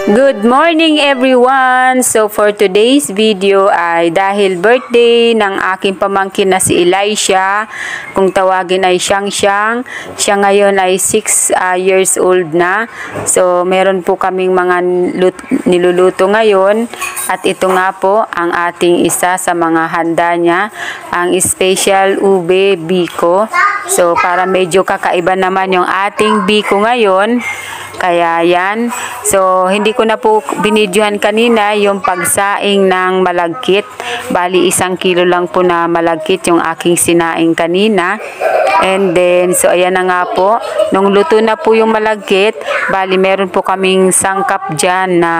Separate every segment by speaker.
Speaker 1: Good morning everyone! So for today's video ay dahil birthday ng aking pamangkin na si Elisha, kung tawagin ay Siyang-Siyang. Siya ngayon ay 6 years old na. So meron po kaming mga niluluto ngayon at ito nga po ang ating isa sa mga handa niya, ang special ube biko. So para medyo kakaiba naman yung ating biko ngayon. Kaya yan. So, hindi ko na po binidyohan kanina yung pagsaing ng malagkit. Bali, 1 kilo lang po na malagkit yung aking sinaing kanina. And then, so ayan na nga po. Nung luto na po yung malagkit, bali meron po kaming sangkap dyan na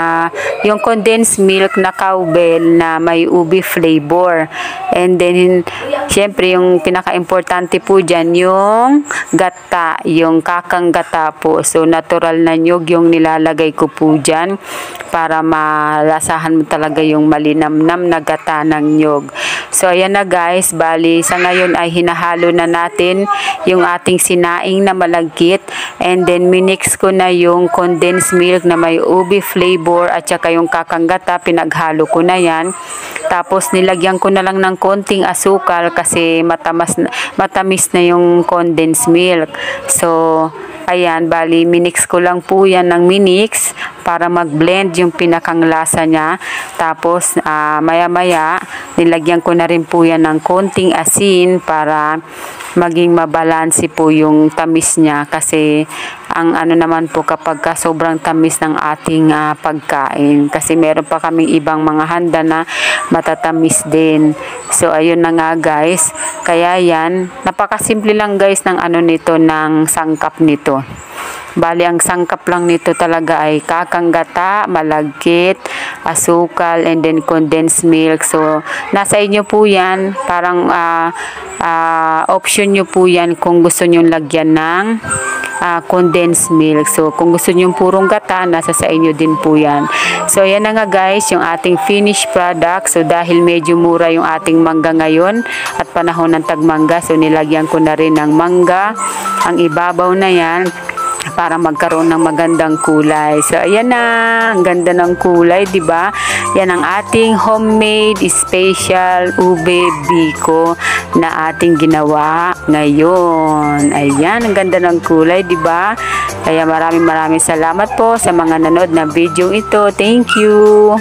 Speaker 1: yung condensed milk na cowbell na may ube flavor. And then, syempre yung pinaka-importante po dyan, yung gata, yung kakang gata po. So, natural na nyug yung nilalagay ko po dyan para malasahan mo talaga yung malinamnam na gata ng nyug. So, ayan na guys, bali sa ngayon ay hinahalo na natin yung ating sinaing na malagkit. And then, minix ko na yung condensed milk na may ube flavor at saka yung kakang gata, pinaghalo ko na yan. Tapos, nilagyan ko na lang ng konting asukal kasi matamis na yung condensed milk. So, ayan, bali, minix ko lang po yan ng minix para mag-blend yung pinakang lasa niya. Tapos, maya-maya, nilagyan ko na rin po yan ng konting asin para maging mabalansi po yung tamis niya. Kasi, ang ano naman po kapag sobrang tamis ng ating pagkain. Kasi meron pa kaming ibang mga handa na matatamis din. So, ayun na nga guys. Kaya yan, napakasimple lang guys ng ano nito, ng sangkap nito. Bali, ang sangkap lang nito talaga ay kakang gata, malagkit, asukal, and then condensed milk. So, nasa inyo po yan. Parang option nyo po yan kung gusto nyo lagyan ng condensed milk. So, kung gusto nyo purong gata, nasa sa inyo din po yan. So, yan na nga guys, yung ating finished product. So, dahil medyo mura yung ating mangga ngayon at panahon ng tagmangga, so nilagyan ko na rin ng mangga. Ang ibabaw na yan para magkaroon ng magandang kulay. So, ayan na. Ang ganda ng kulay, di ba? Yan ang ating homemade special ube biko na ating ginawa ngayon. Ayan, ang ganda ng kulay, di ba? Kaya maraming salamat po sa mga nanood na video ito. Thank you.